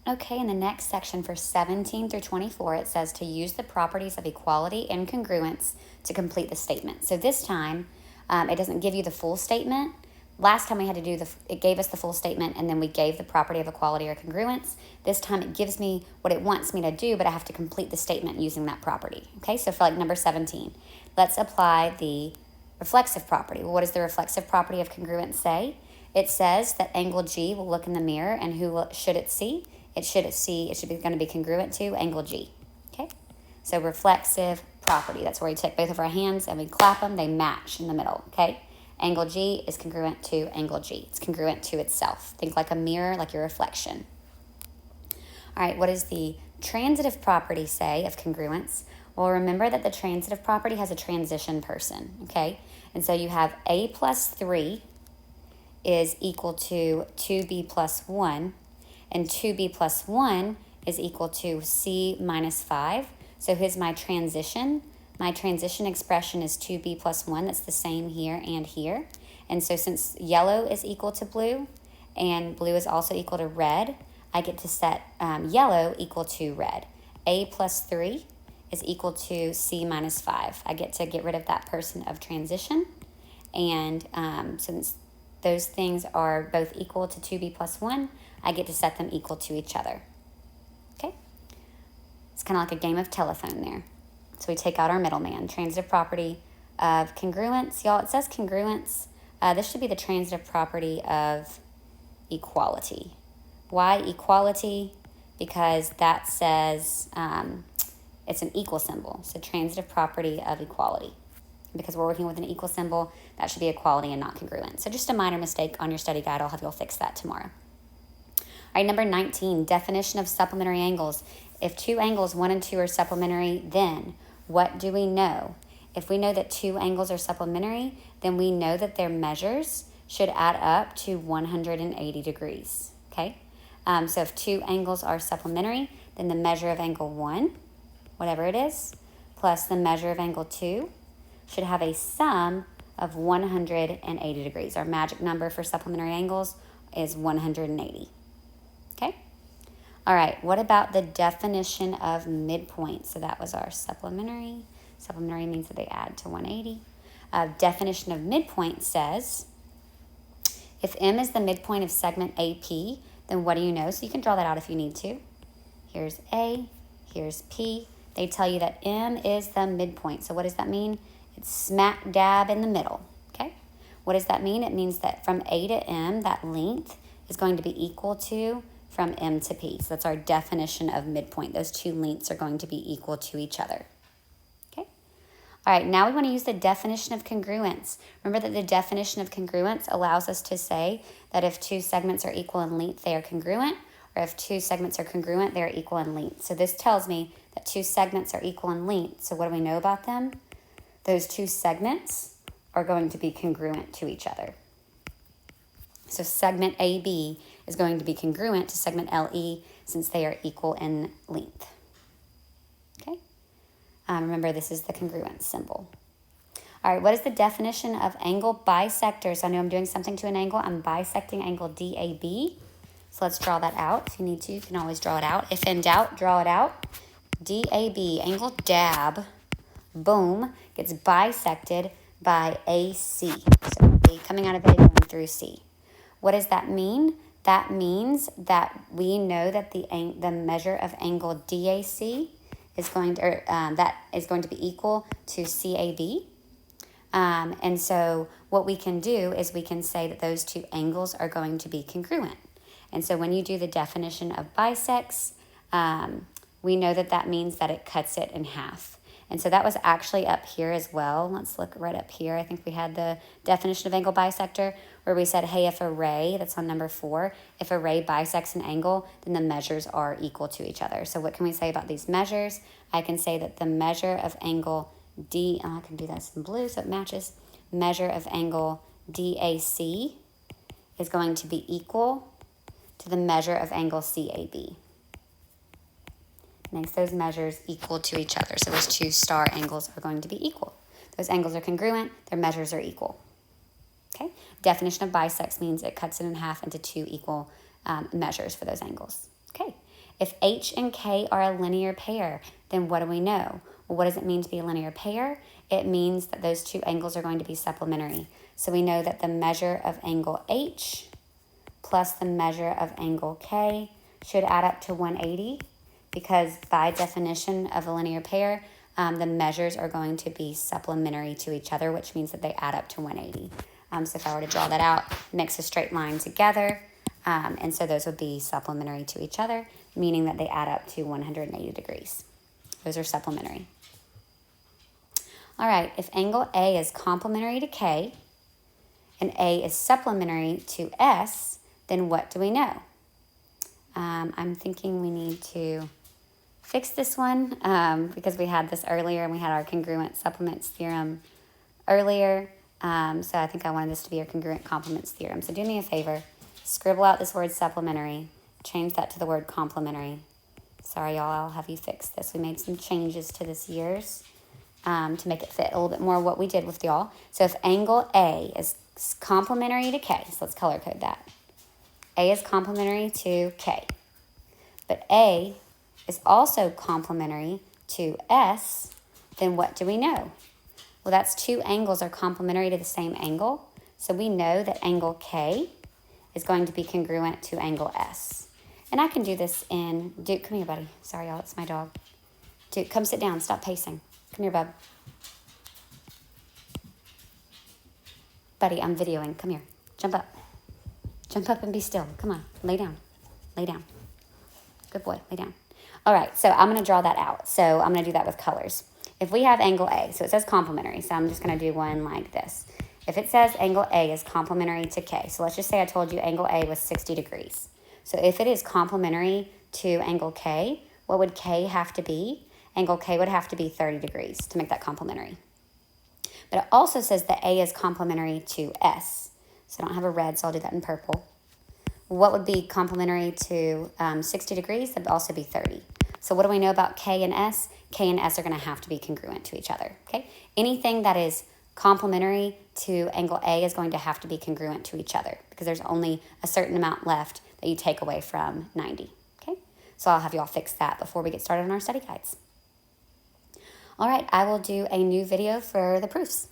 Okay, in the next section for 17 through 24, it says to use the properties of equality and congruence to complete the statement. So this time, it doesn't give you the full statement. Last time we had to do it gave us the full statement, and then we gave the property of equality or congruence. This time it gives me what it wants me to do, but I have to complete the statement using that property. Okay, so for like number 17, let's apply the reflexive property. Well, what does the reflexive property of congruence say? It says that angle G will look in the mirror, and should it see? It should be going to be congruent to angle G. Okay, so reflexive property. That's where we take both of our hands and we clap them. They match in the middle. Okay, angle G is congruent to angle G. It's congruent to itself. Think like a mirror, like your reflection. All right, what does the transitive property say of congruence? Well, remember that the transitive property has a transition person. Okay, and so you have A plus 3 is equal to 2B plus 1. And 2B plus 1 is equal to C minus 5. So here's my transition. My transition expression is 2B plus 1. That's the same here and here. And so since yellow is equal to blue and blue is also equal to red, I get to set yellow equal to red. A plus 3 is equal to C minus 5. I get to get rid of that person of transition. And since those things are both equal to 2B plus 1, I get to set them equal to each other. Okay? It's kind of like a game of telephone there. So we take out our middleman. Transitive property of congruence. Y'all, it says congruence. This should be the transitive property of equality. Why equality? Because that says it's an equal symbol. So transitive property of equality. Because we're working with an equal symbol, that should be equality and not congruent. So just a minor mistake on your study guide. I'll have you all fix that tomorrow. All right, number 19, definition of supplementary angles. If two angles, 1 and 2, are supplementary, then what do we know? If we know that two angles are supplementary, then we know that their measures should add up to 180 degrees, okay? So if two angles are supplementary, then the measure of angle 1, whatever it is, plus the measure of angle 2 should have a sum of 180 degrees. Our magic number for supplementary angles is 180. Okay? All right, what about the definition of midpoint? So that was our supplementary. Supplementary means that they add to 180. Definition of midpoint says, if M is the midpoint of segment AP, then what do you know? So you can draw that out if you need to. Here's A, here's P. They tell you that M is the midpoint. So what does that mean? It's smack dab in the middle, okay? What does that mean? It means that from A to M, that length is going to be equal to from M to P. So that's our definition of midpoint. Those two lengths are going to be equal to each other. Okay? All right, now we want to use the definition of congruence. Remember that the definition of congruence allows us to say that if two segments are equal in length, they are congruent, or if two segments are congruent, they are equal in length. So this tells me that two segments are equal in length. So what do we know about them? Those two segments are going to be congruent to each other. So segment AB is going to be congruent to segment LE since they are equal in length. Okay? Remember, this is the congruence symbol. All right, what is the definition of angle bisector? So I know I'm doing something to an angle. I'm bisecting angle DAB. So let's draw that out. If you need to, you can always draw it out. If in doubt, draw it out. DAB, angle DAB, boom, gets bisected by AC. So A coming out of A going through C. What does that mean? That means that we know that the measure of angle DAC is going to, that is going to be equal to CAB. And so what we can do is we can say that those two angles are going to be congruent. And so when you do the definition of bisects, we know that that means that it cuts it in half. And so that was actually up here as well. Let's look right up here. I think we had the definition of angle bisector where we said, hey, if a ray, that's on number 4, if a ray bisects an angle, then the measures are equal to each other. So what can we say about these measures? I can say that the measure of angle I can do this in blue so it matches. Measure of angle DAC is going to be equal to the measure of angle CAB. Makes those measures equal to each other. So those two star angles are going to be equal. Those angles are congruent, their measures are equal. Okay? Definition of bisects means it cuts it in half into two equal measures for those angles. Okay? If H and K are a linear pair, then what do we know? Well, what does it mean to be a linear pair? It means that those two angles are going to be supplementary. So we know that the measure of angle H plus the measure of angle K should add up to 180, because by definition of a linear pair, the measures are going to be supplementary to each other, which means that they add up to 180. So if I were to draw that out, mix a straight line together, and so those would be supplementary to each other, meaning that they add up to 180 degrees. Those are supplementary. All right, if angle A is complementary to K and A is supplementary to S, then what do we know? I'm thinking we need to fix this one because we had this earlier and we had our congruent supplements theorem earlier. So I think I wanted this to be our congruent complements theorem. So do me a favor, scribble out this word supplementary, change that to the word complementary. Sorry, y'all, I'll have you fix this. We made some changes to this year's to make it fit a little bit more what we did with y'all. So if angle A is complementary to K, so let's color code that. A is complementary to K, but A is also complementary to S, then what do we know? Well, that's two angles are complementary to the same angle. So we know that angle K is going to be congruent to angle S. And I can do this in, Duke, come here, buddy. Sorry, y'all, it's my dog. Duke, come sit down, stop pacing. Come here, bub. Buddy, I'm videoing, come here. Jump up. Jump up and be still. Come on, lay down. Lay down. Good boy, lay down. All right, so I'm gonna draw that out. So I'm gonna do that with colors. If we have angle A, so it says complementary, so I'm just going to do one like this. If it says angle A is complementary to K, so let's just say I told you angle A was 60 degrees. So if it is complementary to angle K, what would K have to be? Angle K would have to be 30 degrees to make that complementary. But it also says that A is complementary to S. So I don't have a red, so I'll do that in purple. What would be complementary to 60 degrees? That would also be 30. So what do we know about K and S? K and S are going to have to be congruent to each other, okay? Anything that is complementary to angle A is going to have to be congruent to each other because there's only a certain amount left that you take away from 90, okay? So I'll have you all fix that before we get started on our study guides. All right, I will do a new video for the proofs.